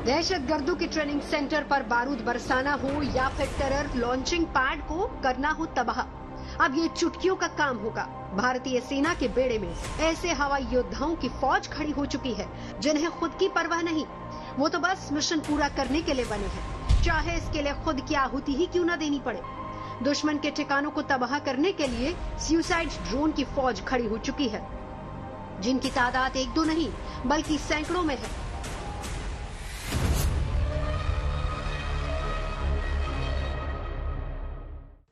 दहशतगर्दों के training centre पर बारूद बरसाना हो या फिर टेरर लॉन्चिंग पैड को करना हो तबाह, अब ये चुटकियों का काम होगा। भारतीय सेना के बेड़े में ऐसे हवाई योद्धाओं की फौज खड़ी हो चुकी है जिन्हें खुद की परवाह नहीं, वो तो बस मिशन पूरा करने के लिए बने हैं, चाहे इसके लिए खुद की आहुति ही क्यों न देनी पड़े। दुश्मन के ठिकानों को तबाह करने के लिए सुसाइड ड्रोन की फौज खड़ी हो चुकी है, जिनकी तादाद एक दो नहीं बल्कि सैकड़ों में है।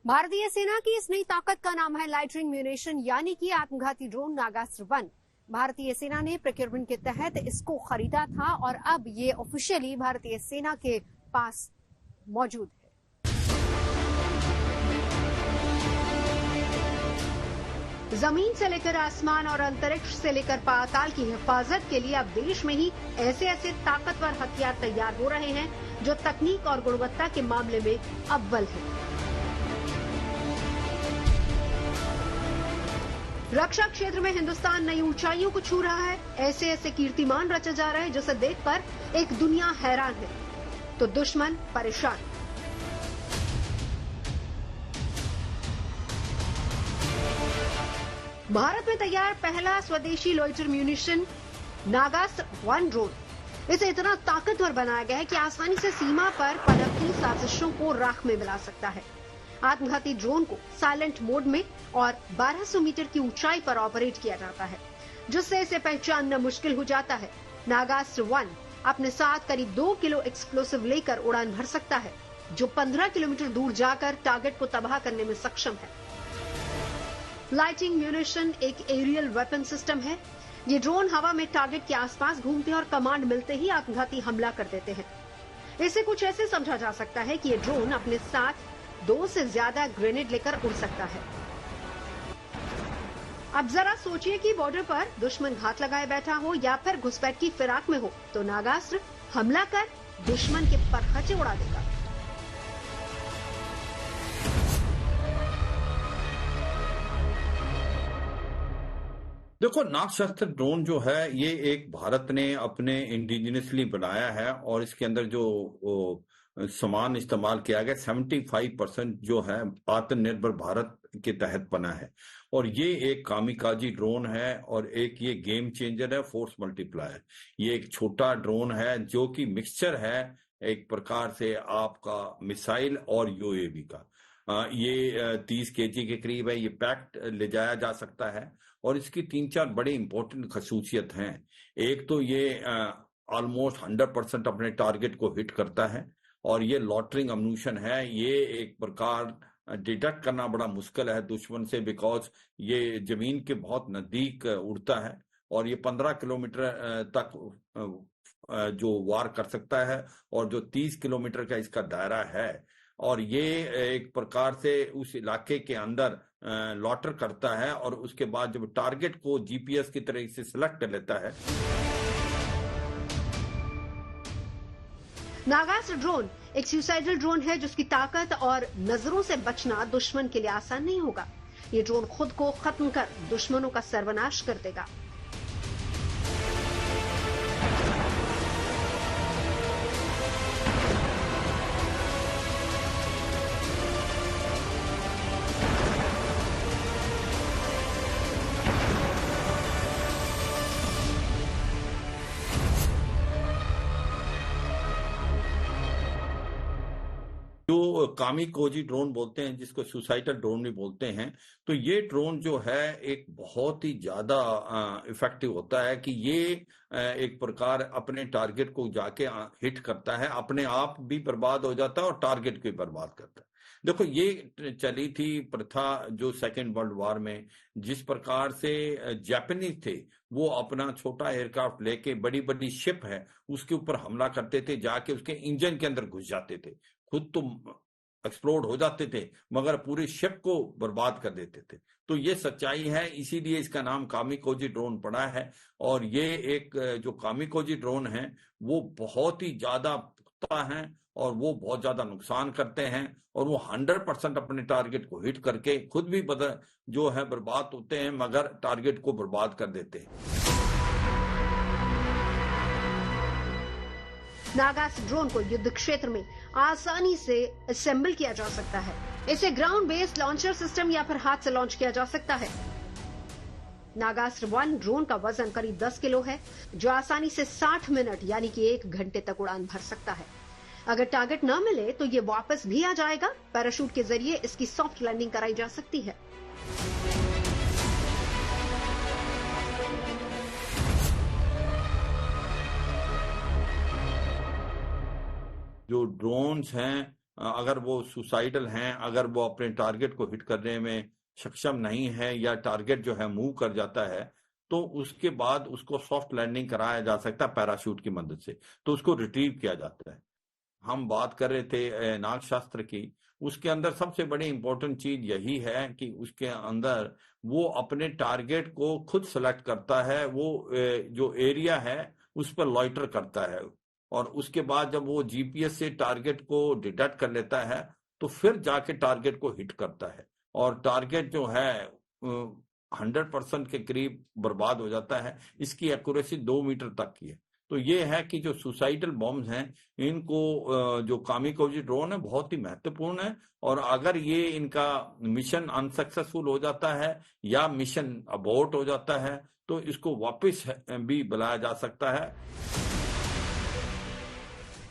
भारतीय सेना की इस नई ताकत का नाम है लाइटनिंग म्यूनिशन, यानी कि आत्मघाती ड्रोन नागास्त्र 1। भारतीय सेना ने प्रोक्योरमेंट के तहत इसको खरीदा था और अब ये ऑफिशियली भारतीय सेना के पास मौजूद है। जमीन से लेकर आसमान और अंतरिक्ष से लेकर पाताल की हिफाजत के लिए अब देश में ही ऐसे ऐसे ताकतवर हथियार तैयार हो रहे हैं जो तकनीक और गुणवत्ता के मामले में अव्वल है। रक्षा क्षेत्र में हिंदुस्तान नई ऊंचाइयों को छू रहा है। ऐसे ऐसे कीर्तिमान रचे जा रहे हैं जिसे देखकर एक दुनिया हैरान है तो दुश्मन परेशान। भारत में तैयार पहला स्वदेशी लॉइटर म्यूनिशन नागास्त्र 1 ड्रोन, इसे इतना ताकतवर बनाया गया है कि आसानी से सीमा पर पनपती साजिशों को राख में मिला सकता है। आत्मघाती ड्रोन को साइलेंट मोड में और 1200 मीटर की ऊंचाई पर ऑपरेट किया जाता है, जिससे इसे पहचानना मुश्किल हो जाता है। नागास्त्र 1 अपने साथ करीब 2 किलो एक्सप्लोसिव लेकर उड़ान भर सकता है, जो 15 किलोमीटर दूर जाकर टारगेट को तबाह करने में सक्षम है। लाइटिंग म्यूनिशन एक एरियल वेपन सिस्टम है। ये ड्रोन हवा में टारगेट के आसपास घूमते हैं और कमांड मिलते ही आत्मघाती हमला कर देते हैं। इसे कुछ ऐसे समझा जा सकता है कि ये ड्रोन अपने साथ 2 से ज्यादा ग्रेनेड लेकर उड़ सकता है। अब जरा सोचिए कि बॉर्डर पर दुश्मन घात लगाए बैठा हो या फिर घुसपैठ की फिराक में हो, तो नागास्त्र हमला कर दुश्मन के परखचे उड़ा देगा। देखो, नागशस्त्र ड्रोन जो है ये एक भारत ने अपने इंडिजिनसली बनाया है और इसके अंदर जो सामान इस्तेमाल किया गया 75% जो है आत्मनिर्भर भारत के तहत बना है और ये एक कामिकाजी ड्रोन है और एक ये गेम चेंजर है, फोर्स मल्टीप्लायर। ये एक छोटा ड्रोन है जो कि मिक्सचर है एक प्रकार से आपका मिसाइल और यूएवी का। ये 30 केजी के करीब है। ये पैक्ड ले जाया जा सकता है और इसकी 3-4 बड़ी इंपॉर्टेंट खसूसियत हैं। एक तो ये ऑलमोस्ट 100% अपने टारगेट को हिट करता है और ये लॉटरिंग अम्यूनिशन है। ये एक प्रकार डिटेक्ट करना बड़ा मुश्किल है दुश्मन से, बिकॉज ये जमीन के बहुत नजदीक उड़ता है और ये 15 किलोमीटर तक जो वार कर सकता है और जो 30 किलोमीटर का इसका दायरा है और ये एक प्रकार से उस इलाके के अंदर लॉटर करता है और उसके बाद जब टारगेट को जीपीएस की तरह से सिलेक्ट कर लेता है। नागास्त्र ड्रोन एक सुसाइडल ड्रोन है जिसकी ताकत और नजरों से बचना दुश्मन के लिए आसान नहीं होगा। ये ड्रोन खुद को खत्म कर दुश्मनों का सर्वनाश कर देगा। जो कामिकोजी ड्रोन बोलते हैं, जिसको सुसाइडल ड्रोन भी बोलते हैं, तो ये ड्रोन जो है एक बहुत ही ज्यादा इफेक्टिव होता है कि ये एक प्रकार अपने टारगेट को जाके हिट करता है, अपने आप भी बर्बाद हो जाता है और टारगेट को भी बर्बाद करता है। देखो, ये चली थी प्रथा जो सेकेंड वर्ल्ड वॉर में, जिस प्रकार से जापानीज थे वो अपना छोटा एयरक्राफ्ट लेके बड़ी बड़ी शिप है उसके ऊपर हमला करते थे, जाके उसके इंजन के अंदर घुस जाते थे, खुद तो एक्सप्लोड हो जाते थे मगर पूरे शिप को बर्बाद कर देते थे। तो ये सच्चाई है, इसीलिए इसका नाम कामिकोजी ड्रोन पड़ा है। और ये एक जो कामिकोजी ड्रोन है वो बहुत ही ज्यादा पुख्ता है और वो बहुत ज्यादा नुकसान करते हैं और वो 100% अपने टारगेट को हिट करके खुद भी जो है बर्बाद होते हैं मगर टारगेट को बर्बाद कर देते हैं। नागास्त्र ड्रोन को युद्ध क्षेत्र में आसानी से असेंबल किया जा सकता है। इसे ग्राउंड बेस्ड लॉन्चर सिस्टम या फिर हाथ से लॉन्च किया जा सकता है। नागास्त्र 1 ड्रोन का वजन करीब 10 किलो है, जो आसानी से 60 मिनट यानी कि 1 घंटे तक उड़ान भर सकता है। अगर टारगेट न मिले तो ये वापस भी आ जाएगा। पैराशूट के जरिए इसकी सॉफ्ट लैंडिंग कराई जा सकती है। जो ड्रोन्स हैं, अगर वो सुसाइडल हैं, अगर वो अपने टारगेट को हिट करने में सक्षम नहीं है या टारगेट जो है मूव कर जाता है, तो उसके बाद उसको सॉफ्ट लैंडिंग कराया जा सकता है पैराशूट की मदद से, तो उसको रिट्रीव किया जाता है। हम बात कर रहे थे नागशास्त्र की, उसके अंदर सबसे बड़ी इंपॉर्टेंट चीज यही है कि उसके अंदर वो अपने टारगेट को खुद सेलेक्ट करता है, वो जो एरिया है उस पर लॉइटर करता है, और उसके बाद जब वो जीपीएस से टारगेट को डिटेक्ट कर लेता है तो फिर जाके टारगेट को हिट करता है, और टारगेट जो है 100% के करीब बर्बाद हो जाता है। इसकी एक्यूरेसी 2 मीटर तक की है। तो ये है कि जो सुसाइडल बॉम्ब्स हैं, इनको जो कामिकाज़ी ड्रोन है बहुत ही महत्वपूर्ण है, और अगर ये इनका मिशन अनसक्सेसफुल हो जाता है या मिशन अबॉर्ट हो जाता है तो इसको वापस भी बुलाया जा सकता है।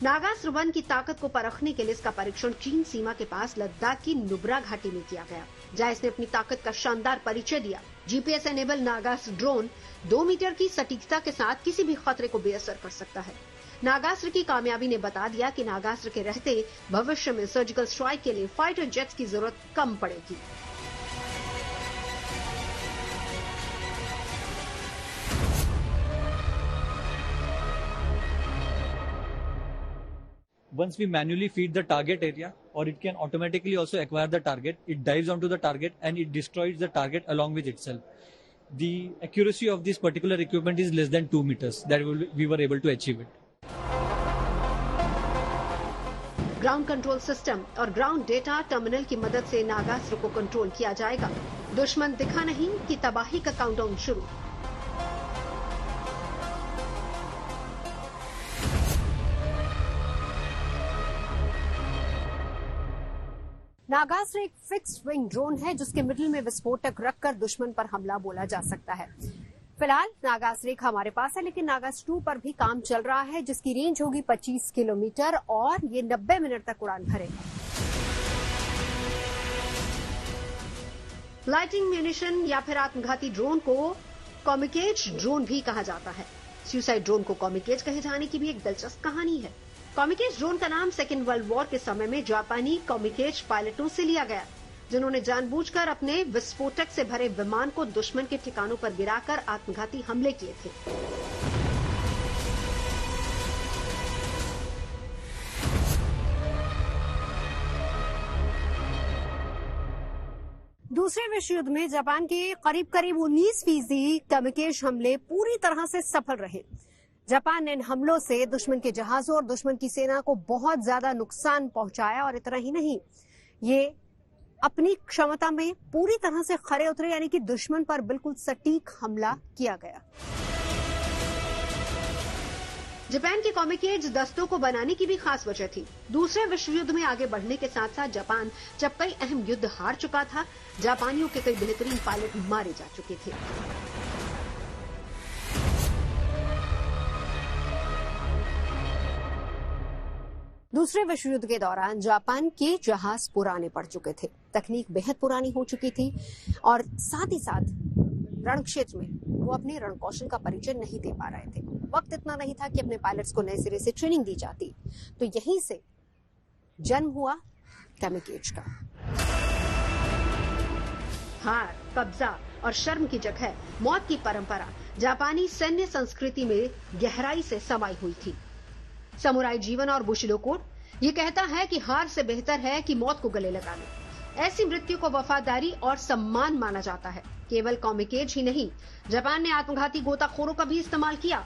नागास्त्र 1 की ताकत को परखने के लिए इसका परीक्षण चीन सीमा के पास लद्दाख की नुब्रा घाटी में किया गया, जहां इसने अपनी ताकत का शानदार परिचय दिया। GPS enable Nagastra drone 2 metre की सटीकता के साथ किसी भी खतरे को बेअसर कर सकता है। नागास्त्र की कामयाबी ने बता दिया कि नागास्त्र के रहते भविष्य में सर्जिकल स्ट्राइक के लिए फाइटर जेट्स की जरूरत कम पड़ेगी। Once we manually feed the target area, or it can automatically also acquire the target, it dives onto the target and it destroys the target along with itself. The accuracy of this particular equipment is less than 2 meters that we were able to achieve it. Ground control system और ground data terminal की मदद से नागास्त्र को control किया जाएगा। दुश्मन दिखा नहीं कि तबाही का काउंटडाउन शुरू। नागास्त्र एक फिक्स्ड विंग ड्रोन है जिसके मिडिल में विस्फोटक रखकर दुश्मन पर हमला बोला जा सकता है। फिलहाल नागास्त्र 1 हमारे पास है, लेकिन नागास्त्र 2 पर भी काम चल रहा है, जिसकी रेंज होगी 25 किलोमीटर और ये 90 मिनट तक उड़ान भरेगा। लाइटिंग म्यूनिशन या फिर आत्मघाती ड्रोन को कॉमिकेज ड्रोन भी कहा जाता है। सुसाइड ड्रोन को कॉमिकेज कहे जाने की भी एक दिलचस्प कहानी है। कॉमिकेज ड्रोन का नाम सेकेंड वर्ल्ड वॉर के समय में जापानी कॉमिकेज पायलटों से लिया गया, जिन्होंने जानबूझकर अपने विस्फोटक से भरे विमान को दुश्मन के ठिकानों पर गिराकर आत्मघाती हमले किए थे। दूसरे विश्व युद्ध में जापान के करीब 19% कॉमिकेज हमले पूरी तरह से सफल रहे। जापान ने इन हमलों से दुश्मन के जहाजों और दुश्मन की सेना को बहुत ज्यादा नुकसान पहुंचाया, और इतना ही नहीं, ये अपनी क्षमता में पूरी तरह से खरे उतरे, यानी कि दुश्मन पर बिल्कुल सटीक हमला किया गया। जापान के कॉमिकेज दस्तों को बनाने की भी खास वजह थी। दूसरे विश्व युद्ध में आगे बढ़ने के साथ साथ जापान जब कई अहम युद्ध हार चुका था, जापानियों के कई बेहतरीन पायलट मारे जा चुके थे। दूसरे विश्व युद्ध के दौरान जापान के जहाज पुराने पड़ चुके थे, तकनीक बेहद पुरानी हो चुकी थी, और साथ ही साथ रण क्षेत्र में वो अपने रण कौशल का परिचय नहीं दे पा रहे थे। वक्त इतना नहीं था कि अपने पायलट्स को नए सिरे से ट्रेनिंग दी जाती। तो यहीं से जन्म हुआ कॉमिकेज का। हार, कब्जा और शर्म की जगह मौत की परंपरा जापानी सैन्य संस्कृति में गहराई से समाई हुई थी। समुराई जीवन और बुशिडो कोड ये कहता है कि हार से बेहतर है कि मौत को गले लगाना। ऐसी मृत्यु को वफादारी और सम्मान माना जाता है। केवल कॉमिकेज ही नहीं, जापान ने आत्मघाती गोताखोरों का भी इस्तेमाल किया।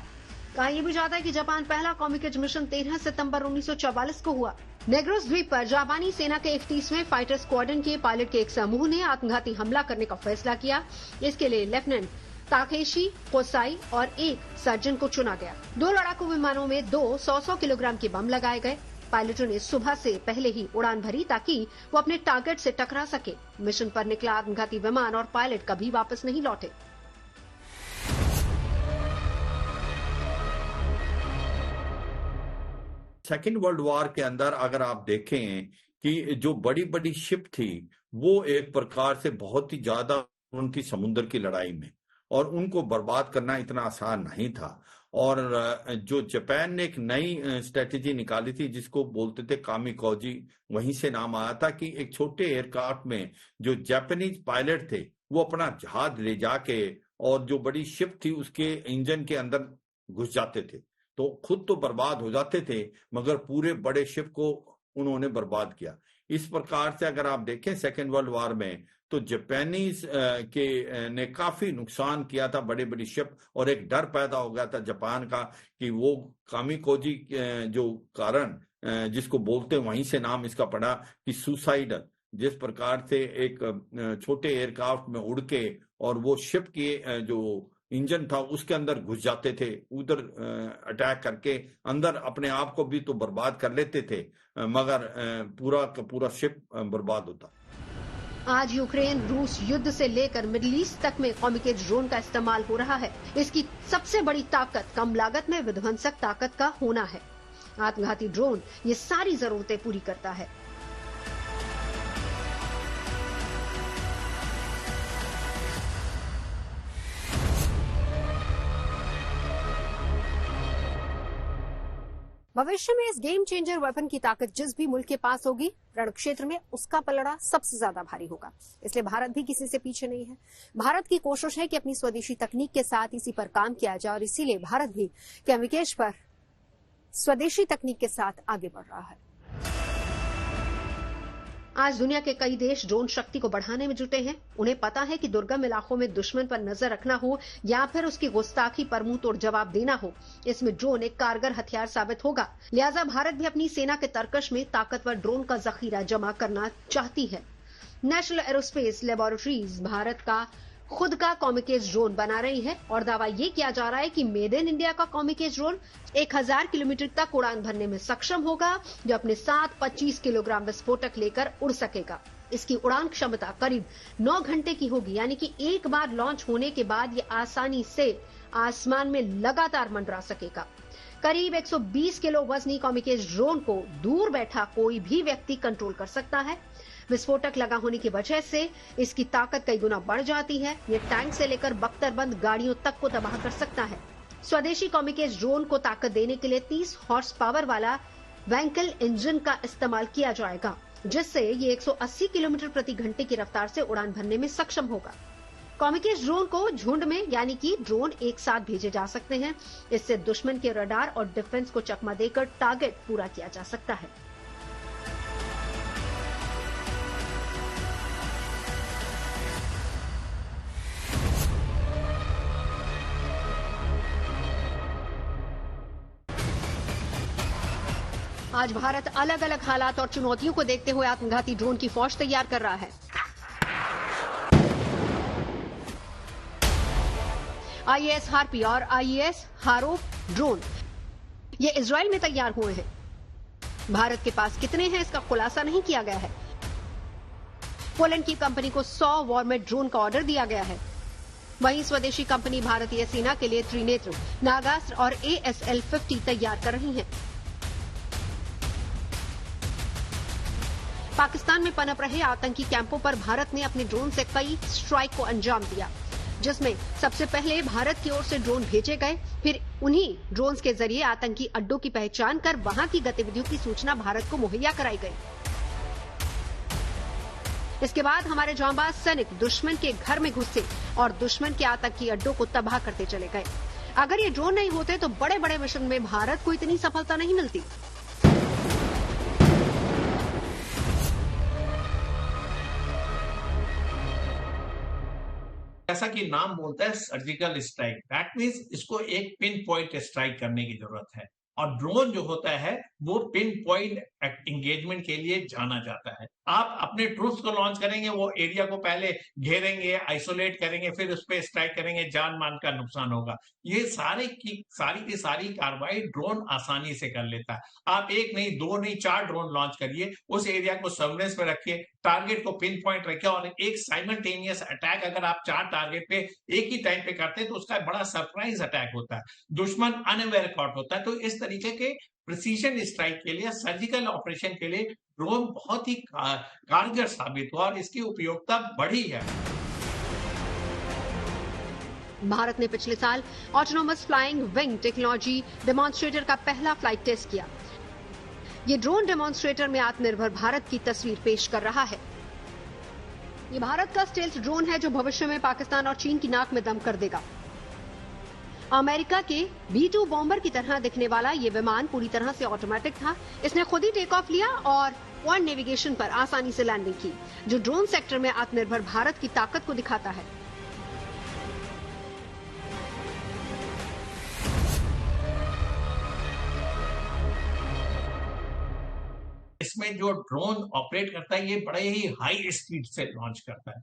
कहा यह भी जाता है कि जापान पहला कॉमिकेज मिशन 13 सितंबर 1944 को हुआ। नेग्रोस द्वीप पर जापानी सेना के 31वें फाइटर स्क्वाड्रन के पायलट के एक समूह ने आत्मघाती हमला करने का फैसला किया। इसके लिए लेफ्टिनेंट ताकेशी कोसाई और एक सर्जन को चुना गया। 2 लड़ाकू विमानों में 2 100 किलोग्राम के बम लगाए गए। पायलटों ने सुबह से पहले ही उड़ान भरी ताकि वो अपने टारगेट से टकरा सके। मिशन पर निकला आत्मघाती विमान और पायलट कभी वापस नहीं लौटे। सेकेंड वर्ल्ड वॉर के अंदर अगर आप देखें कि जो बड़ी बड़ी शिप थी वो एक प्रकार से बहुत ही ज्यादा उनकी समुद्र की लड़ाई में, और उनको बर्बाद करना इतना आसान नहीं था। और जो जापान ने एक नई स्ट्रेटेजी निकाली थी जिसको बोलते थे कामिकाज़ी, वहीं से नाम आया था कि एक छोटे एयरक्राफ्ट में जो जापानीज पायलट थे वो अपना जहाज ले जाके और जो बड़ी शिप थी उसके इंजन के अंदर घुस जाते थे, तो खुद तो बर्बाद हो जाते थे मगर पूरे बड़े शिप को उन्होंने बर्बाद किया। इस प्रकार से अगर आप देखें सेकेंड वर्ल्ड वॉर में तो जापानीज ने काफी नुकसान किया था बड़ी बड़ी शिप, और एक डर पैदा हो गया था जापान का कि वो कामिकाज़ी जो कारण जिसको बोलते हैं वहीं से नाम इसका पड़ा कि सुसाइडल, जिस प्रकार से एक छोटे एयरक्राफ्ट में उड़ के और वो शिप की जो इंजन था उसके अंदर घुस जाते थे, उधर अटैक करके अंदर अपने आप को भी तो बर्बाद कर लेते थे मगर पूरा का पूरा शिप बर्बाद होता। आज यूक्रेन रूस युद्ध से लेकर मिडिल ईस्ट तक में कामिकाज़े ड्रोन का इस्तेमाल हो रहा है। इसकी सबसे बड़ी ताकत कम लागत में विध्वंसक ताकत का होना है। आत्मघाती ड्रोन ये सारी जरूरतें पूरी करता है। भविष्य में इस गेम चेंजर वेपन की ताकत जिस भी मुल्क के पास होगी, रण क्षेत्र में उसका पलड़ा सबसे ज्यादा भारी होगा। इसलिए भारत भी किसी से पीछे नहीं है। भारत की कोशिश है कि अपनी स्वदेशी तकनीक के साथ इसी पर काम किया जाए और इसीलिए भारत भी कामिकाज़े पर स्वदेशी तकनीक के साथ आगे बढ़ रहा है। आज दुनिया के कई देश ड्रोन शक्ति को बढ़ाने में जुटे हैं। उन्हें पता है कि दुर्गम इलाकों में दुश्मन पर नजर रखना हो या फिर उसकी गुस्ताखी पर मुंह तोड़ जवाब देना हो, इसमें ड्रोन एक कारगर हथियार साबित होगा। लिहाजा भारत भी अपनी सेना के तर्कश में ताकतवर ड्रोन का जखीरा जमा करना चाहती है। नेशनल एरोस्पेस लेबोरेटरीज भारत का खुद का कामिकाज़े ड्रोन बना रही है और दावा ये किया जा रहा है कि मेड इन इंडिया का कामिकाज़े ड्रोन 1000 किलोमीटर तक उड़ान भरने में सक्षम होगा, जो अपने साथ 25 किलोग्राम विस्फोटक लेकर उड़ सकेगा। इसकी उड़ान क्षमता करीब 9 घंटे की होगी, यानी कि एक बार लॉन्च होने के बाद ये आसानी से आसमान में लगातार मंडरा सकेगा। करीब 120 किलो वजनी कामिकाज़े ड्रोन को दूर बैठा कोई भी व्यक्ति कंट्रोल कर सकता है। विस्फोटक लगा होने की वजह से इसकी ताकत कई गुना बढ़ जाती है। ये टैंक से लेकर बख्तरबंद गाड़ियों तक को तबाह कर सकता है। स्वदेशी कामिकाज़े ड्रोन को ताकत देने के लिए 30 हॉर्स पावर वाला वैंकल इंजन का इस्तेमाल किया जाएगा, जिससे ये 180 किलोमीटर प्रति घंटे की रफ्तार से उड़ान भरने में सक्षम होगा। कामिकाज़े ड्रोन को झुंड में यानी कि ड्रोन एक साथ भेजे जा सकते हैं। इससे दुश्मन के रडार और डिफेंस को चकमा देकर टारगेट पूरा किया जा सकता है। आज भारत अलग अलग हालात और चुनौतियों को देखते हुए आत्मघाती ड्रोन की फौज तैयार कर रहा है। IAS हार्पी और IAS हारो ड्रोन ये इजराइल में तैयार हुए हैं। भारत के पास कितने हैं इसका खुलासा नहीं किया गया है। पोलैंड की कंपनी को 100 वॉरमेट ड्रोन का ऑर्डर दिया गया है। वहीं स्वदेशी कंपनी भारतीय सेना के लिए त्रिनेत्र, नागास्त्र और ASL-50 तैयार कर रही है। पाकिस्तान में पनप रहे आतंकी कैंपों पर भारत ने अपने ड्रोन से कई स्ट्राइक को अंजाम दिया, जिसमें सबसे पहले भारत की ओर से ड्रोन भेजे गए, फिर उन्हीं ड्रोन्स के जरिए आतंकी अड्डों की पहचान कर वहां की गतिविधियों की सूचना भारत को मुहैया कराई गई। इसके बाद हमारे जांबाज सैनिक दुश्मन के घर में घुसे और दुश्मन के आतंकी अड्डों को तबाह करते चले गए। अगर ये ड्रोन नहीं होते तो बड़े बड़े मिशन में भारत को इतनी सफलता नहीं मिलती। जैसा कि नाम बोलता है सर्जिकल स्ट्राइक, दैट मीन्स इसको एक पिन पॉइंट स्ट्राइक करने की जरूरत है। और ड्रोन जो होता है वो पिन पॉइंट एंगेजमेंट के लिए जाना जाता है। आप अपने ट्रूप्स को लॉन्च करेंगे, वो एरिया को पहले घेरेंगे, आइसोलेट करेंगे, फिर उस पर स्ट्राइक करेंगे, जान मान का नुकसान होगा। ये सारी की सारी कार्रवाई ड्रोन आसानी से कर लेता है। आप एक नहीं, दो नहीं, 4 ड्रोन लॉन्च करिए, उस एरिया को सर्वेलेंस में रखिए, टारगेट को पिन पॉइंट रखिए, और एक साइमल्टेनियस अटैक अगर आप 4 टारगेट पे एक ही टाइम पे करते हैं तो उसका बड़ा सरप्राइज अटैक होता है, दुश्मन अनअवेयर कॉट होता है। तो इस तरीके के प्रिसीजन स्ट्राइक के लिए, सर्जिकल ऑपरेशन के लिए ड्रोन बहुत ही कारगर साबित हुआ और इसकी उपयोगिता बढ़ी है। भारत ने पिछले साल autonomous flying wing technology demonstrator का पहला फ्लाइट टेस्ट किया। ये ड्रोन डेमोन्स्ट्रेटर में आत्मनिर्भर भारत की तस्वीर पेश कर रहा है। ये भारत का स्टेल्थ ड्रोन है जो भविष्य में पाकिस्तान और चीन की नाक में दम कर देगा। अमेरिका के B-2 बॉम्बर की तरह दिखने वाला ये विमान पूरी तरह से ऑटोमेटिक था। इसने खुद ही टेक ऑफ लिया और पॉइंट नेविगेशन पर आसानी से लैंडिंग की, जो ड्रोन सेक्टर में आत्मनिर्भर भारत की ताकत को दिखाता है। इसमें जो ड्रोन ऑपरेट करता है ये बड़े ही हाई स्पीड से लॉन्च करता है।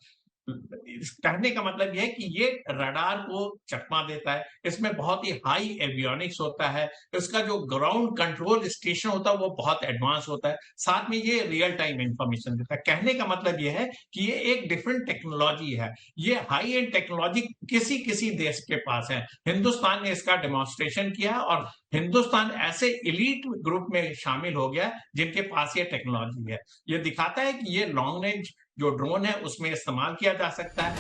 कहने का मतलब यह है कि ये रडार को चकमा देता है, इसमें बहुत ही हाई एवियोनिक्स होता है, इसका जो ग्राउंड कंट्रोल स्टेशन होता है वो बहुत एडवांस होता है, साथ में ये रियल टाइम इंफॉर्मेशन देता है। कहने का मतलब यह है कि ये एक डिफरेंट टेक्नोलॉजी है, ये हाई एंड टेक्नोलॉजी किसी किसी देश के पास है। हिंदुस्तान ने इसका डेमोन्स्ट्रेशन किया और हिंदुस्तान ऐसे इलीट ग्रुप में शामिल हो गया जिनके पास ये टेक्नोलॉजी है। ये दिखाता है कि ये लॉन्ग रेंज जो ड्रोन है उसमें इस्तेमाल किया जा सकता है।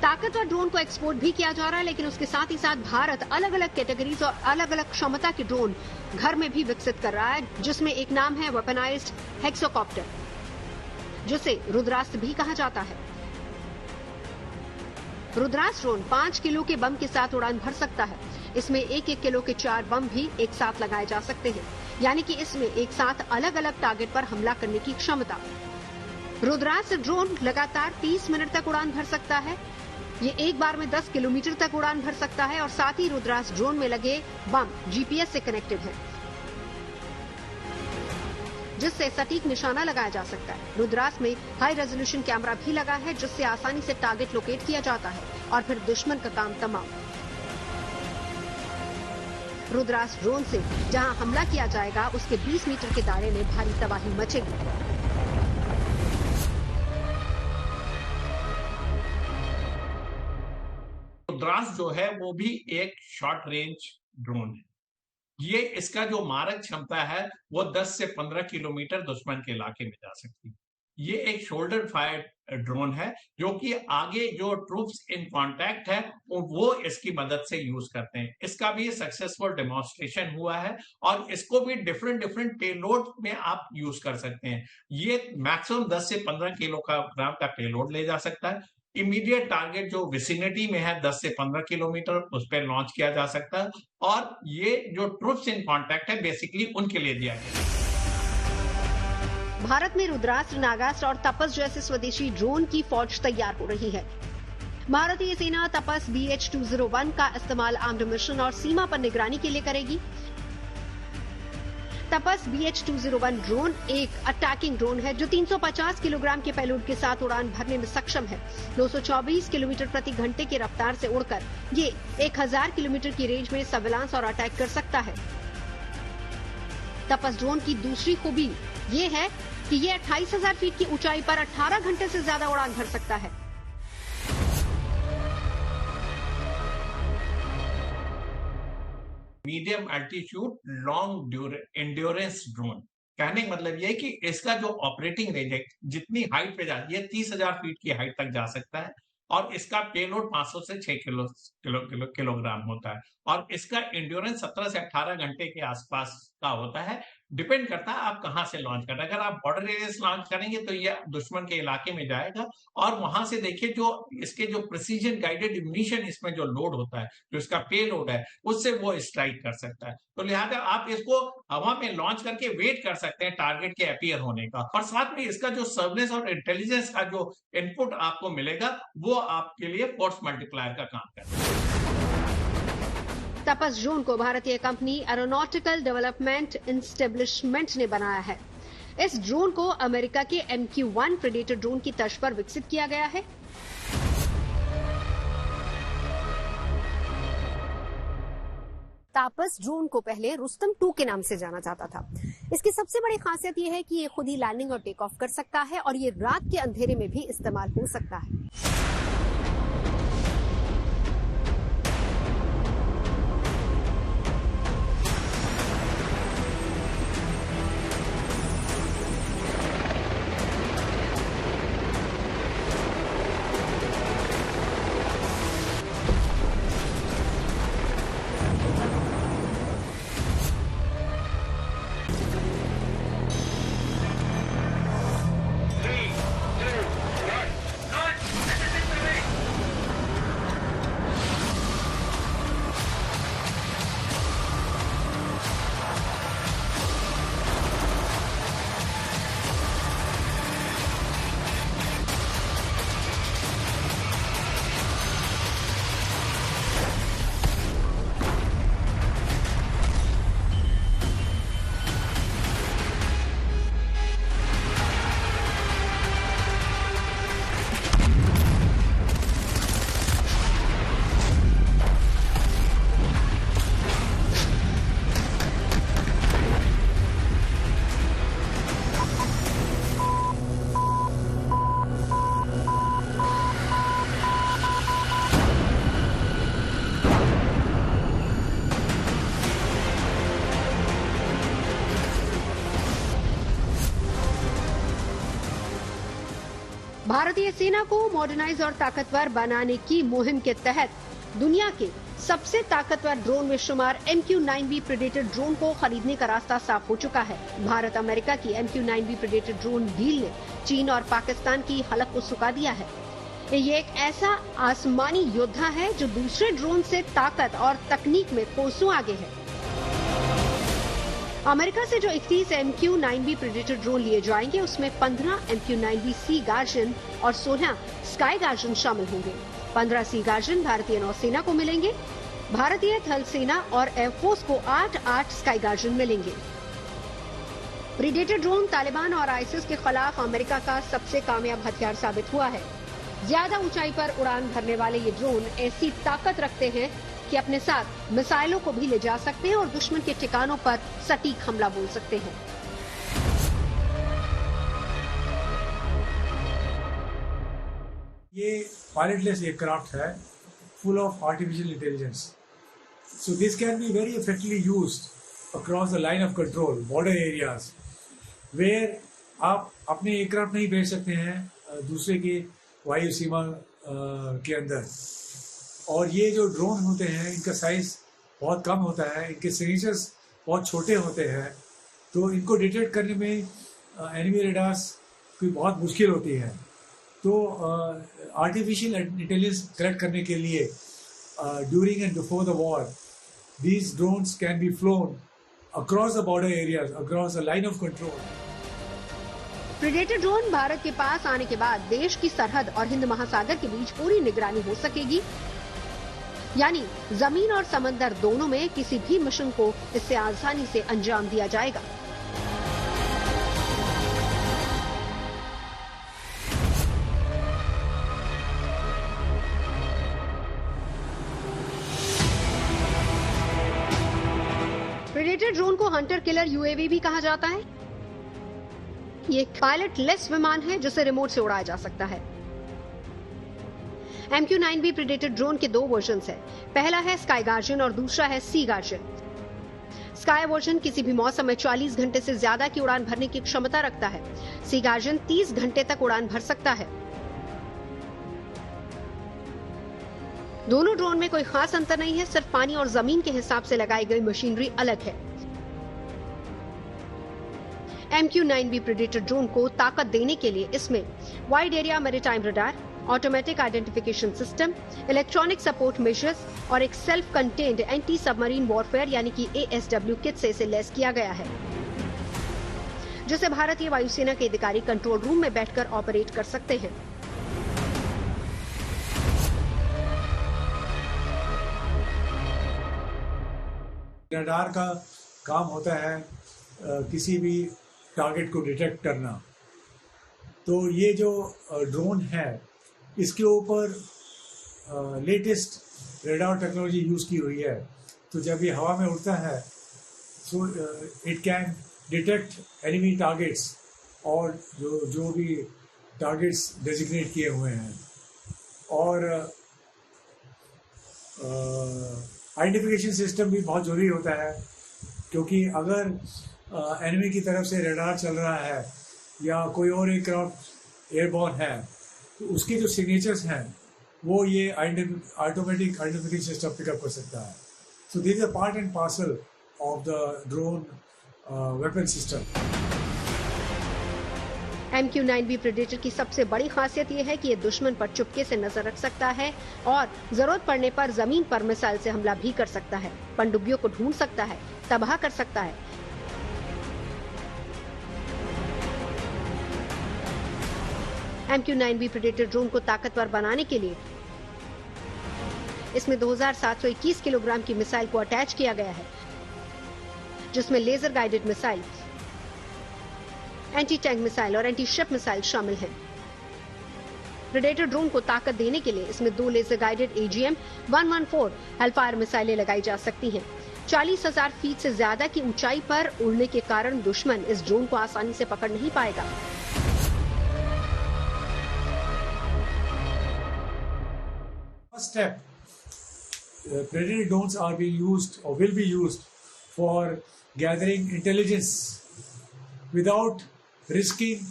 ताकतवर ड्रोन को एक्सपोर्ट भी किया जा रहा है, लेकिन उसके साथ ही साथ भारत अलग अलग कैटेगरीज और अलग अलग क्षमता के ड्रोन घर में भी विकसित कर रहा है, जिसमें एक नाम है वेपनाइज्ड हेक्सोकॉप्टर, जिसे रुद्रास्त्र भी कहा जाता है। रुद्रास्त्र ड्रोन 5 किलो के बम के साथ उड़ान भर सकता है। इसमें 1-1 किलो के 4 बम भी एक साथ लगाए जा सकते हैं, यानी कि इसमें एक साथ अलग अलग टारगेट पर हमला करने की क्षमता। रुद्रास्त्र ड्रोन लगातार 30 मिनट तक उड़ान भर सकता है। ये एक बार में 10 किलोमीटर तक उड़ान भर सकता है और साथ ही रुद्रास्त्र ड्रोन में लगे बम जीपीएस से कनेक्टेड है, जिससे सटीक निशाना लगाया जा सकता है। रुद्रास्त्र में हाई रेजोल्यूशन कैमरा भी लगा है, जिससे आसानी से टारगेट लोकेट किया जाता है और फिर दुश्मन का काम तमाम। रुद्रास्त्र ड्रोन से जहां हमला किया जाएगा उसके 20 मीटर के दायरे में भारी तबाही मचेगी। रुद्रास्त्र जो है वो भी एक शॉर्ट रेंज ड्रोन है। ये इसका जो मारक क्षमता है वो 10 से 15 किलोमीटर दुश्मन के इलाके में जा सकती है। ये एक शोल्डर फायर ड्रोन है जो कि आगे जो ट्रूप्स इन कांटेक्ट है वो इसकी मदद से यूज करते हैं। इसका भी सक्सेसफुल डेमोन्स्ट्रेशन हुआ है और इसको भी डिफरेंट पेलोड में आप यूज कर सकते हैं। ये मैक्सिमम 10 से 15 किलोग्राम का पेलोड ले जा सकता है। इमीडिएट टारगेट जो विसिनिटी में है 10 से 15 किलोमीटर उस पर लॉन्च किया जा सकता है और ये जो ट्रूप्स इन कांटेक्ट है बेसिकली उनके लिए दिया गया है। भारत में रुद्रास्त्र, नागास्त्र और तपस जैसे स्वदेशी ड्रोन की फौज तैयार हो रही है। भारतीय सेना तपस BH-201 का इस्तेमाल आर्म्ड मिशन और सीमा पर निगरानी के लिए करेगी। तपस BH-201 ड्रोन एक अटैकिंग ड्रोन है जो 350 किलोग्राम के पेलोड के साथ उड़ान भरने में सक्षम है। 224 किलोमीटर प्रति घंटे की रफ्तार से उड़कर ये 1000 किलोमीटर की रेंज में सर्विलांस और अटैक कर सकता है। तपस ड्रोन की दूसरी खूबी ये है कि ये 28,000 फीट की ऊंचाई पर 18 घंटे से ज्यादा उड़ान भर सकता है। Medium altitude long endurance drone, कहने का मतलब यह है कि इसका जो ऑपरेटिंग रेंज है, जितनी हाइट पे जाती है 30,000 फीट की हाइट तक जा सकता है और इसका पेलोड 500 से 6 किलोग्राम होता है और इसका एंड्योरेंस 17 से 18 घंटे के आसपास का होता है। डिपेंड करता है आप कहां से लॉन्च कर रहे हैं। अगर आप बॉर्डर एरिया से लॉन्च करेंगे तो ये दुश्मन के इलाके में जाएगा और वहां से देखिए जो इसके जो प्रिसीजन गाइडेड इम्यूनिशन इसमें जो लोड होता है, जो इसका पे लोड है, उससे वो स्ट्राइक कर सकता है। तो लिहाजा आप इसको हवा में लॉन्च करके वेट कर सकते हैं टारगेट के अपीयर होने का और साथ में इसका जो सर्विलेंस और इंटेलिजेंस का जो इनपुट आपको मिलेगा वो आपके लिए फोर्स मल्टीप्लायर का काम करता है। तपस ड्रोन को भारतीय कंपनी एरोनॉटिकल डेवलपमेंट एस्टेब्लिशमेंट ने बनाया है। इस ड्रोन को अमेरिका के MQ-1 प्रेडेटर ड्रोन की तर्ज पर विकसित किया गया है। तापस ड्रोन को पहले रुस्तम 2 के नाम से जाना जाता था। इसकी सबसे बड़ी खासियत यह है कि ये खुद ही लैंडिंग और टेक ऑफ कर सकता है और ये रात के अंधेरे में भी इस्तेमाल हो सकता है। भारतीय सेना को मॉडर्नाइज और ताकतवर बनाने की मुहिम के तहत दुनिया के सबसे ताकतवर ड्रोन में शुमार MQ-9B प्रेडेटर ड्रोन को खरीदने का रास्ता साफ हो चुका है। भारत अमेरिका की MQ-9B प्रेडेटर ड्रोन डील ने चीन और पाकिस्तान की हलक को सुखा दिया है। ये एक ऐसा आसमानी योद्धा है जो दूसरे ड्रोन से ताकत और तकनीक में कोसों आगे है। अमेरिका से जो 31 MQ-9B प्रेडेटर ड्रोन लिए जाएंगे उसमें 15 MQ-9B सी गार्जियन और 16 स्काई गार्जियन शामिल होंगे। 15 सी गार्जियन भारतीय नौसेना को मिलेंगे। भारतीय थल सेना और एयरफोर्स को 8 स्काई गार्जियन मिलेंगे। प्रेडेटर ड्रोन तालिबान और आईसिस के खिलाफ अमेरिका का सबसे कामयाब हथियार साबित हुआ है। ज्यादा ऊंचाई पर उड़ान भरने वाले ये ड्रोन ऐसी ताकत रखते हैं कि अपने साथ मिसाइलों को भी ले जा सकते हैं और दुश्मन के ठिकानों पर सटीक हमला बोल सकते हैं। ये पायलटलेस एयरक्राफ्ट है, full of artificial intelligence. So this can be very effectively used across the line of control, border areas, where आप अपने एयरक्राफ्ट नहीं भेज सकते हैं दूसरे की वायु सीमा के अंदर। और ये जो ड्रोन होते हैं इनका साइज बहुत कम होता है, इनके सिग्नेचर्स बहुत छोटे होते हैं, तो इनको डिटेक्ट करने में एनिमी रेडार्स की बहुत मुश्किल होती है। तो आर्टिफिशियल इंटेलिजेंस कलेक्ट करने के लिए during and before the war these drones can be phloem across the border areas, across the line of control. Predator drone Bharat के पास आने के बाद देश की सरहद और हिंद महासागर के बीच पूरी निगरानी हो सकेगी, यानी जमीन और समंदर दोनों में किसी भी मिशन को इससे आसानी से अंजाम दिया जाएगा। प्रेडेटर ड्रोन को हंटर किलर UAV भी कहा जाता है। ये एक पायलट-लेस विमान है जिसे रिमोट से उड़ाया जा सकता है। MQ-9B प्रेडेटर ड्रोन के 2 वर्जन्स हैं। पहला है स्काई गार्जियन और दूसरा है सी गार्जियन। स्काई वर्जन किसी भी मौसम में 40 घंटे से ज्यादा की उड़ान भरने की क्षमता रखता है। सी गार्जियन 30 घंटे तक उड़ान भर सकता है। दोनों ड्रोन में कोई खास अंतर नहीं है, सिर्फ पानी और जमीन के हिसाब से लगाई गई मशीनरी अलग है। MQ-9B प्रेडेटर ड्रोन को ताकत देने के लिए इसमें wide area maritime radar, automatic identification system, electronic support measures और एक self contained anti submarine warfare यानी कि ASW किट से इसे लैस किया गया है, जिसे भारतीय वायुसेना के अधिकारी कंट्रोल रूम में बैठकर ऑपरेट कर सकते हैं। रडार का काम होता है किसी भी टारगेट को डिटेक्ट करना। तो ये जो ड्रोन है इसके ऊपर लेटेस्ट रडार टेक्नोलॉजी यूज़ की हुई है। तो जब ये हवा में उड़ता है so it can detect enemy targets और जो भी टारगेट्स डेजिग्नेट किए हुए हैं। और आइडेंटिफिकेशन सिस्टम भी बहुत ज़रूरी होता है, क्योंकि अगर एनिमी की तरफ से रडार चल रहा है या कोई और एयरक्राफ्ट एयरबॉर्न है तो उसके जो सिग्नेचर्स हैं वो ये ऑटोमेटिक आइडेंटिफिकेशन सिस्टम पिकअप कर सकता है। So this is a part and parcel of the drone weapon system. MQ-9B predator की सबसे बड़ी खासियत यह है कि ये दुश्मन पर चुपके से नजर रख सकता है और जरूरत पड़ने पर जमीन पर मिसाइल से हमला भी कर सकता है, पनडुब्बियों को ढूंढ सकता है, तबाह कर सकता है। MQ-9B प्रेडेटर ड्रोन को ताकतवर बनाने के लिए इसमें 2721 किलोग्राम की मिसाइल को अटैच किया गया है, जिसमें laser guided missile, anti tank missile और एंटी शिप मिसाइल शामिल हैं। प्रेडेटर ड्रोन को ताकत देने के लिए इसमें 2 लेजर गाइडेड AGM-114 हेलफायर मिसाइलें लगाई जा सकती हैं। 40,000 फीट से ज्यादा की ऊंचाई पर उड़ने के कारण दुश्मन इस ड्रोन को आसानी से पकड़ नहीं पाएगा। First step, predator drones are being used or will be used for gathering intelligence without risking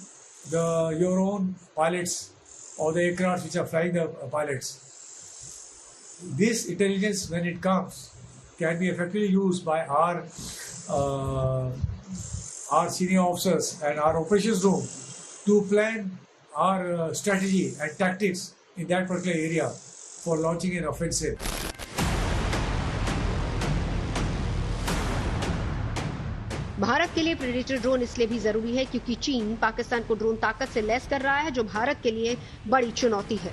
your own pilots or the aircraft which are flying the pilots. This intelligence, when it comes, can be effectively used by our senior officers and our operations room to plan our strategy and tactics in that particular area for launching an offensive. Bharat के लिए predator drone इसलिए भी जरूरी है क्योंकि चीन पाकिस्तान को drone ताकत से लैस कर रहा है, जो भारत के लिए बड़ी चुनौती है।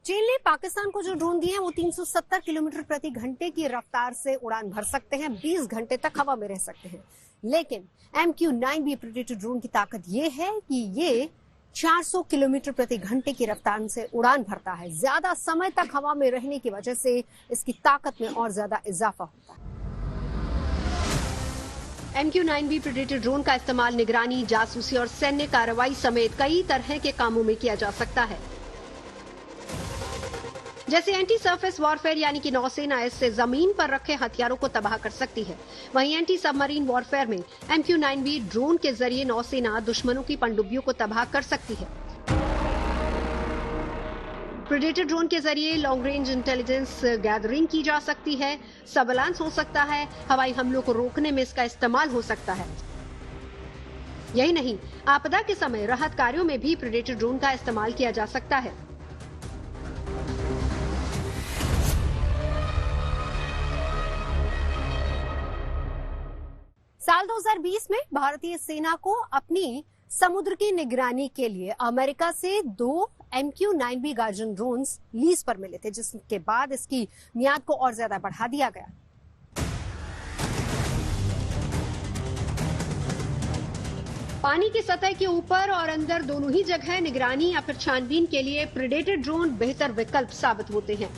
चीन ने पाकिस्तान को जो ड्रोन दिए हैं वो 370 किलोमीटर प्रति घंटे की रफ्तार से उड़ान भर सकते हैं, 20 घंटे तक हवा में रह सकते हैं। लेकिन MQ-9B प्रेडेटर ड्रोन की ताकत ये है कि ये 400 किलोमीटर प्रति घंटे की रफ्तार से उड़ान भरता है। ज्यादा समय तक हवा में रहने की वजह से इसकी ताकत में और ज्यादा इजाफा होता है। MQ-9B प्रेडेटर ड्रोन का इस्तेमाल निगरानी, जासूसी और सैन्य कार्रवाई समेत कई तरह के कामों में किया जा सकता है, जैसे एंटी सरफेस वॉरफेयर यानी कि नौसेना इससे जमीन पर रखे हथियारों को तबाह कर सकती है। वहीं एंटी सबमरीन वॉरफेयर में MQ-9B ड्रोन के जरिए नौसेना दुश्मनों की पनडुब्बियों को तबाह कर सकती है। प्रेडेटर ड्रोन के जरिए लॉन्ग रेंज इंटेलिजेंस गैदरिंग की जा सकती है, सर्वेलांस हो सकता है, हवाई हमलों को रोकने में इसका इस्तेमाल हो सकता है। यही नहीं, आपदा के समय राहत कार्यों में भी प्रेडेटर ड्रोन का इस्तेमाल किया जा सकता है। साल 2020 में भारतीय सेना को अपनी समुद्र की निगरानी के लिए अमेरिका से 2 MQ-9B गार्जन ड्रोन्स लीज पर मिले थे, जिसके बाद इसकी मियाद को और ज्यादा बढ़ा दिया गया। पानी की सतह के ऊपर और अंदर दोनों ही जगह निगरानी या फिर छानबीन के लिए प्रेडेटर ड्रोन बेहतर विकल्प साबित होते हैं।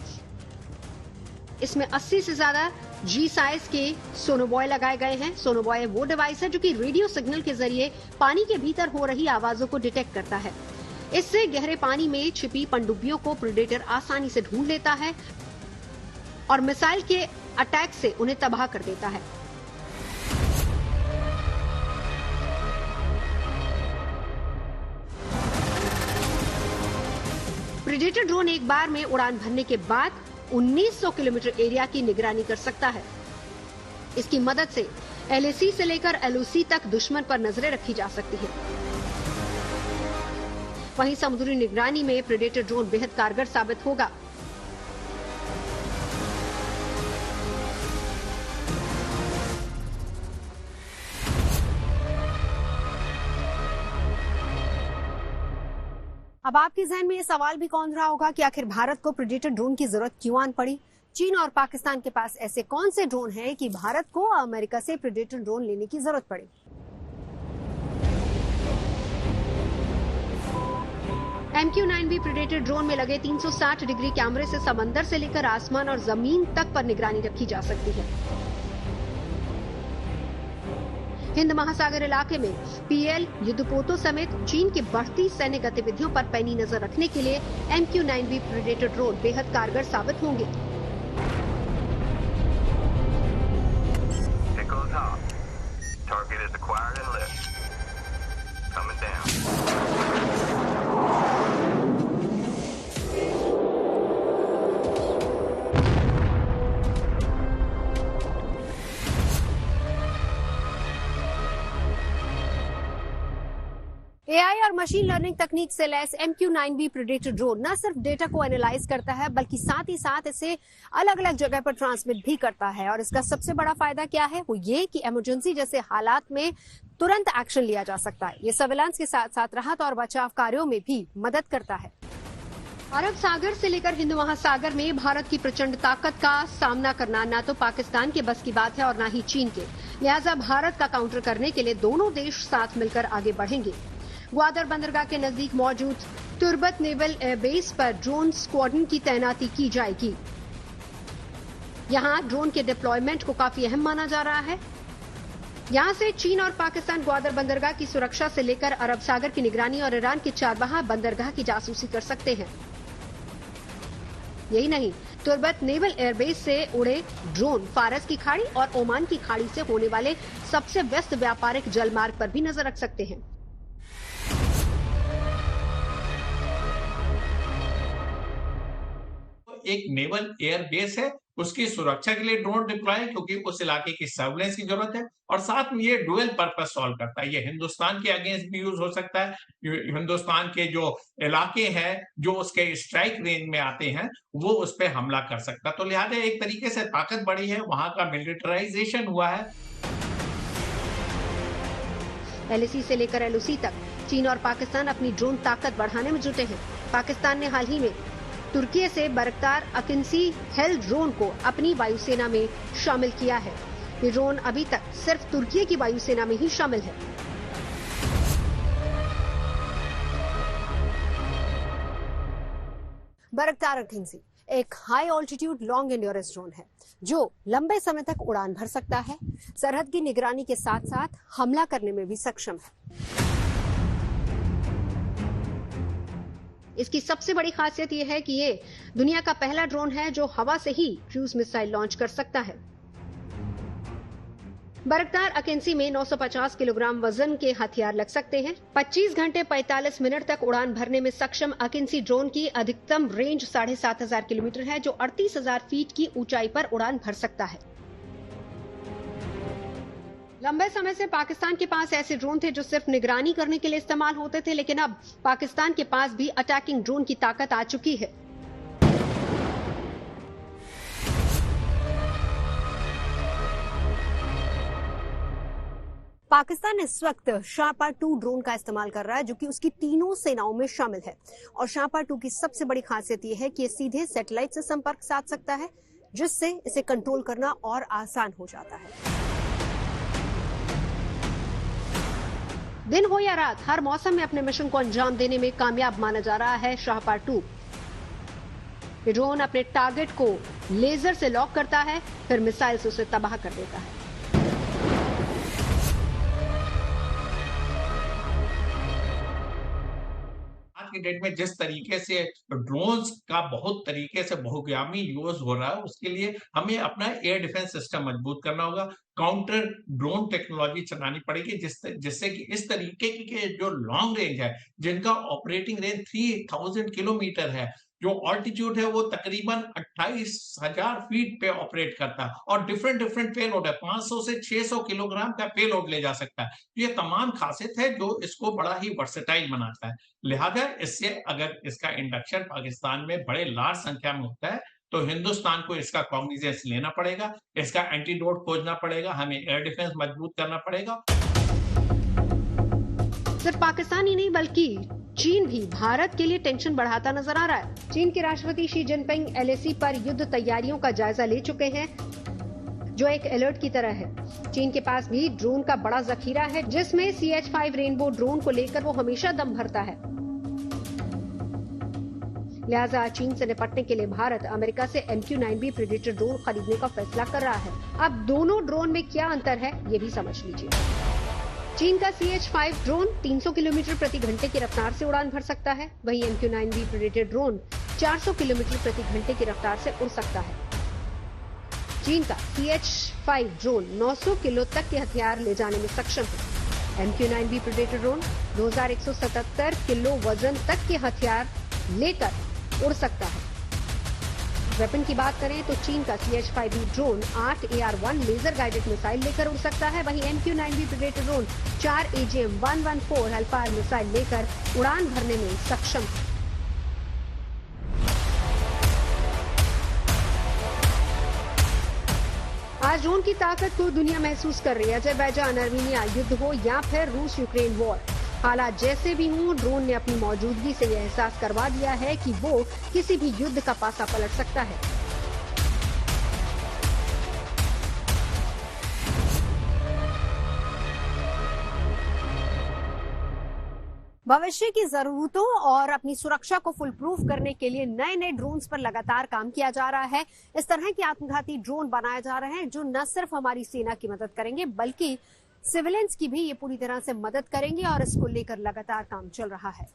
इसमें 80 से ज्यादा G साइज के सोनोबॉय लगाए गए हैं। सोनोबॉय वो डिवाइस है जो कि रेडियो सिग्नल के जरिए पानी के भीतर हो रही आवाजों को डिटेक्ट करता है। इससे गहरे पानी में छिपी पनडुब्बियों को प्रेडेटर आसानी से ढूंढ लेता है और मिसाइल के अटैक से उन्हें तबाह कर देता है। प्रेडेटर ड्रोन एक बार में उड़ान भरने के बाद 1900 किलोमीटर एरिया की निगरानी कर सकता है। इसकी मदद से LAC से लेकर LOC तक दुश्मन पर नजरें रखी जा सकती हैं। वहीं समुद्री निगरानी में प्रेडेटर ड्रोन बेहद कारगर साबित होगा। अब आपके जहन में ये सवाल भी कौन रहा होगा कि आखिर भारत को प्रेडेटर ड्रोन की जरूरत क्यों आन पड़ी। चीन और पाकिस्तान के पास ऐसे कौन से ड्रोन हैं कि भारत को अमेरिका से प्रेडेटर ड्रोन लेने की जरूरत पड़ी। MQ-9B प्रेडेटर ड्रोन में लगे 360 डिग्री कैमरे से समंदर से लेकर आसमान और जमीन तक पर निगरानी रखी जा सकती है। हिंद महासागर इलाके में PL युद्धपोतों समेत चीन की बढ़ती सैन्य गतिविधियों पर पैनी नजर रखने के लिए MQ-9B प्रेडेटर ड्रोन बेहद कारगर साबित होंगे। Target is acquired and lit. Coming down. AI और मशीन लर्निंग तकनीक से लैस MQ-9B प्रेडेटर ड्रोन न सिर्फ डेटा को एनालाइज करता है बल्कि साथ ही साथ इसे अलग अलग जगह पर ट्रांसमिट भी करता है। और इसका सबसे बड़ा फायदा क्या है, वो ये कि इमरजेंसी जैसे हालात में तुरंत एक्शन लिया जा सकता है। ये सर्विलांस के साथ साथ राहत और बचाव कार्यों में भी मदद करता है। अरब सागर से लेकर हिंद महासागर में भारत की प्रचंड ताकत का सामना करना न तो पाकिस्तान के बस की बात है और न ही चीन के, लिहाजा भारत का काउंटर करने के लिए दोनों देश साथ मिलकर आगे बढ़ेंगे। ग्वादर बंदरगाह के नजदीक मौजूद तुर्बत नेवल एयरबेस पर ड्रोन स्क्वाड्रन की तैनाती की जाएगी। यहां ड्रोन के डिप्लॉयमेंट को काफी अहम माना जा रहा है। यहां से चीन और पाकिस्तान ग्वादर बंदरगाह की सुरक्षा से लेकर अरब सागर की निगरानी और ईरान के चारबाहा बंदरगाह की जासूसी कर सकते हैं। यही नहीं, तुर्बत नेवल एयरबेस से उड़े ड्रोन फारस की खाड़ी और ओमान की खाड़ी से होने वाले सबसे व्यस्त व्यापारिक जलमार्ग पर भी नजर रख सकते हैं। एक नेवल एयर बेस है, उसकी सुरक्षा के लिए ड्रोन डिप्लॉय है क्योंकि उस इलाके की सर्विलेंस की जरूरत है और साथ में ये डुअल पर्पस सॉल्व करता है। ये हिंदुस्तान के अगेंस्ट भी यूज हो सकता है। हिंदुस्तान के जो इलाके हैं जो उसके स्ट्राइक रेंज में आते हैं वो उस पर हमला कर सकता है। तो लिहाजा एक तरीके से ताकत बढ़ी है, वहां का मिलिटराइजेशन हुआ है। LAC से लेकर LOC तक चीन और पाकिस्तान अपनी ड्रोन ताकत बढ़ाने में जुटे हैं। पाकिस्तान ने हाल ही में तुर्की से बरकतार अकिंसी हेल ड्रोन को अपनी वायुसेना में शामिल किया है। ये ड्रोन अभी तक सिर्फ तुर्की की वायुसेना में ही शामिल है। बरकतार अकिंसी एक high altitude long endurance drone है जो लंबे समय तक उड़ान भर सकता है, सरहद की निगरानी के साथ साथ हमला करने में भी सक्षम है। इसकी सबसे बड़ी खासियत यह है कि ये दुनिया का पहला ड्रोन है जो हवा से ही क्रूज मिसाइल लॉन्च कर सकता है। बरकतार अकिंसी में 950 किलोग्राम वजन के हथियार लग सकते हैं। 25 घंटे 45 मिनट तक उड़ान भरने में सक्षम अकिंसी ड्रोन की अधिकतम रेंज 7500 किलोमीटर है जो 38,000 फीट की ऊंचाई पर उड़ान भर सकता है। लंबे समय से पाकिस्तान के पास ऐसे ड्रोन थे जो सिर्फ निगरानी करने के लिए इस्तेमाल होते थे, लेकिन अब पाकिस्तान के पास भी अटैकिंग ड्रोन की ताकत आ चुकी है। पाकिस्तान इस वक्त शाहपार 2 ड्रोन का इस्तेमाल कर रहा है जो कि उसकी तीनों सेनाओं में शामिल है। और शाहपार 2 की सबसे बड़ी खासियत यह है कि ये सीधे सैटेलाइट से संपर्क साध सकता है, जिससे इसे कंट्रोल करना और आसान हो जाता है। दिन हो या रात, हर मौसम में अपने मिशन को अंजाम देने में कामयाब माना जा रहा है शाहपार 2। ये ड्रोन अपने टारगेट को लेजर से लॉक करता है, फिर मिसाइल से उसे तबाह कर देता है। आज की डेट में जिस तरीके से ड्रोन्स का बहुत तरीके से बहुगामी यूज हो रहा है, उसके लिए हमें अपना एयर डिफेंस सिस्टम मजबूत करना होगा। काउंटर ड्रोन टेक्नोलॉजी चलानी पड़ेगी जिससे कि इस तरीके की जो लॉन्ग रेंज है, जिनका ऑपरेटिंग रेंज 3000 किलोमीटर है, जो ऑल्टीट्यूड है वो तकरीबन 28,000 फीट पे ऑपरेट करता है और डिफरेंट पेलोड है, 500 से 600 किलोग्राम का पेलोड ले जा सकता है। ये तमाम खासियत है जो इसको बड़ा ही वर्सेटाइल बनाता है। लिहाजा इससे अगर इसका इंडक्शन पाकिस्तान में बड़े लार्ज संख्या में होता है तो हिंदुस्तान को इसका कॉग्निजेंस लेना पड़ेगा, इसका एंटीडोट खोजना पड़ेगा, हमें एयर डिफेंस मजबूत करना पड़ेगा। सिर्फ पाकिस्तान ही नहीं बल्कि चीन भी भारत के लिए टेंशन बढ़ाता नजर आ रहा है। चीन के राष्ट्रपति शी जिनपिंग LAC पर युद्ध तैयारियों का जायजा ले चुके हैं, जो एक अलर्ट की तरह है। चीन के पास भी ड्रोन का बड़ा जखीरा है, जिसमें CH-5 रेनबो ड्रोन को लेकर वो हमेशा दम भरता है। लिहाजा चीन से निपटने के लिए भारत अमेरिका से MQ-9B प्रेडेटर ड्रोन खरीदने का फैसला कर रहा है। अब दोनों ड्रोन में क्या अंतर है, ये भी समझ लीजिए। चीन का CH-5 ड्रोन 300 किलोमीटर प्रति घंटे की रफ्तार से उड़ान भर सकता है, वहीं MQ-9B प्रेडेटर ड्रोन 400 किलोमीटर प्रति घंटे की रफ्तार से उड़ सकता है। चीन का CH-5 ड्रोन 900 किलो तक के हथियार ले जाने में सक्षम है। MQ-9B प्रेडेटर ड्रोन 2177 किलो वजन तक के हथियार लेकर उड़ सकता है। वेपन की बात करें तो चीन का CH-5B drone 8 AR-1 laser guided missile लेकर उड़ सकता है, वहीं MQ-9B predator drone 4 AGM-114 Hellfire missile लेकर उड़ान भरने में सक्षम है। आज ड्रोन की ताकत को दुनिया महसूस कर रही है। अजरबैजान अर्मीनिया युद्ध हो या फिर रूस यूक्रेन वॉर, हालात जैसे भी हों, ड्रोन ने अपनी मौजूदगी से यह एहसास करवा दिया है कि वो किसी भी युद्ध का पासा पलट सकता है। भविष्य की जरूरतों और अपनी सुरक्षा को फुल प्रूफ करने के लिए नए नए ड्रोन्स पर लगातार काम किया जा रहा है। इस तरह के आत्मघाती ड्रोन बनाए जा रहे हैं जो न सिर्फ हमारी सेना की मदद करेंगे बल्कि सिविलियंस की भी ये पूरी तरह से मदद करेंगे और इसको लेकर लगातार काम चल रहा है।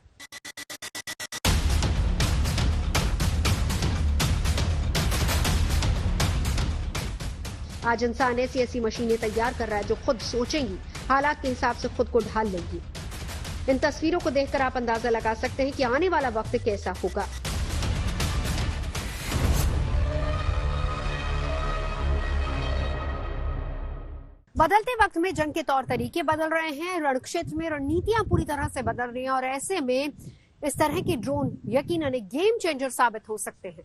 आज इंसान ऐसी ऐसी मशीनें तैयार कर रहा है जो खुद सोचेंगी, हालात के हिसाब से खुद को ढाल लेंगी। इन तस्वीरों को देखकर आप अंदाजा लगा सकते हैं कि आने वाला वक्त कैसा होगा। बदलते वक्त में जंग के तौर तरीके बदल रहे हैं, रणक्षेत्र में रणनीतियां पूरी तरह से बदल रही हैं और ऐसे में इस तरह के ड्रोन यकीनन एक गेम चेंजर साबित हो सकते हैं।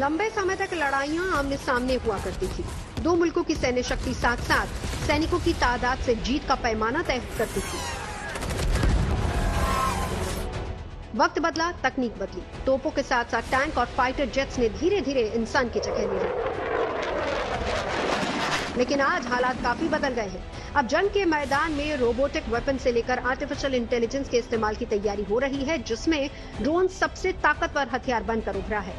लंबे समय तक लड़ाइयां आमने सामने हुआ करती थी। दो मुल्कों की सैन्य शक्ति साथ साथ सैनिकों की तादाद से जीत का पैमाना तय करती थी। वक्त बदला, तकनीक बदली, तोपों के साथ साथ टैंक और फाइटर जेट्स ने धीरे धीरे इंसान की जगह ले ली। लेकिन आज हालात काफी बदल गए हैं। अब जंग के मैदान में रोबोटिक वेपन से लेकर आर्टिफिशियल इंटेलिजेंस के इस्तेमाल की तैयारी हो रही है, जिसमें ड्रोन सबसे ताकतवर हथियार बनकर उभरा है।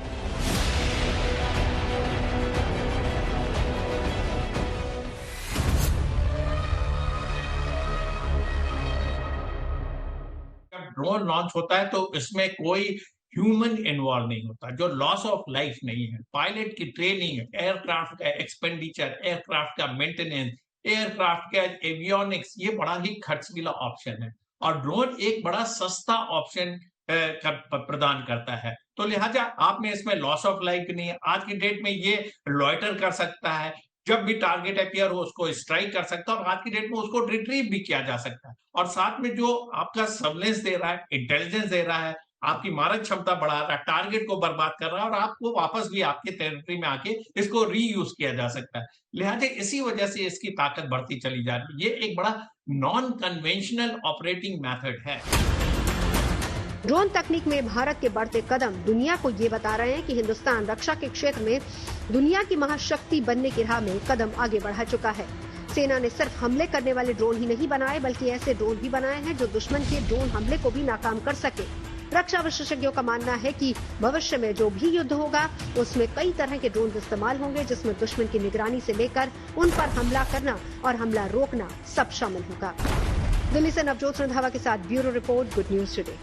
जब ड्रोन लॉन्च होता है तो इसमें कोई ह्यूमन इन्वॉल्व नहीं होता, जो लॉस ऑफ लाइफ नहीं है। पायलट की ट्रेनिंग, एयरक्राफ्ट का एक्सपेंडिचर, एयरक्राफ्ट का मेंटेनेंस, एयरक्राफ्ट का एवियोनिक्स, ये बड़ा ही खर्चीला ऑप्शन है और ड्रोन एक बड़ा सस्ता ऑप्शन प्रदान करता है। तो लिहाजा आप में इसमें लॉस ऑफ लाइफ नहीं है। आज की डेट में ये लॉइटर कर सकता है, जब भी टारगेट अपीयर हो उसको स्ट्राइक कर सकता है और आज की डेट में उसको रिट्रीव भी किया जा सकता है। और साथ में जो आपका सर्विलेंस दे रहा है, इंटेलिजेंस दे रहा है, आपकी मारक क्षमता बढ़ा रहा है, टारगेट को बर्बाद कर रहा है और आपको वापस भी आपके टेरिटरी में आके इसको रीयूज किया जा सकता है। लिहाजा इसी वजह से इसकी ताकत बढ़ती चली जा रही है। ये एक बड़ा नॉन कन्वेंशनल ऑपरेटिंग मेथड है। ड्रोन तकनीक में भारत के बढ़ते कदम दुनिया को ये बता रहे हैं कि हिंदुस्तान रक्षा के क्षेत्र में दुनिया की महाशक्ति बनने की राह में कदम आगे बढ़ा चुका है। सेना ने सिर्फ हमले करने वाले ड्रोन ही नहीं बनाए, बल्कि ऐसे ड्रोन भी बनाए हैं जो दुश्मन के ड्रोन हमले को भी नाकाम कर सके। रक्षा विशेषज्ञों का मानना है कि भविष्य में जो भी युद्ध होगा उसमें कई तरह के ड्रोन इस्तेमाल होंगे, जिसमें दुश्मन की निगरानी से लेकर उन पर हमला करना और हमला रोकना सब शामिल होगा। दिल्ली से नवजोत रंधावा के साथ bureau report, good news today.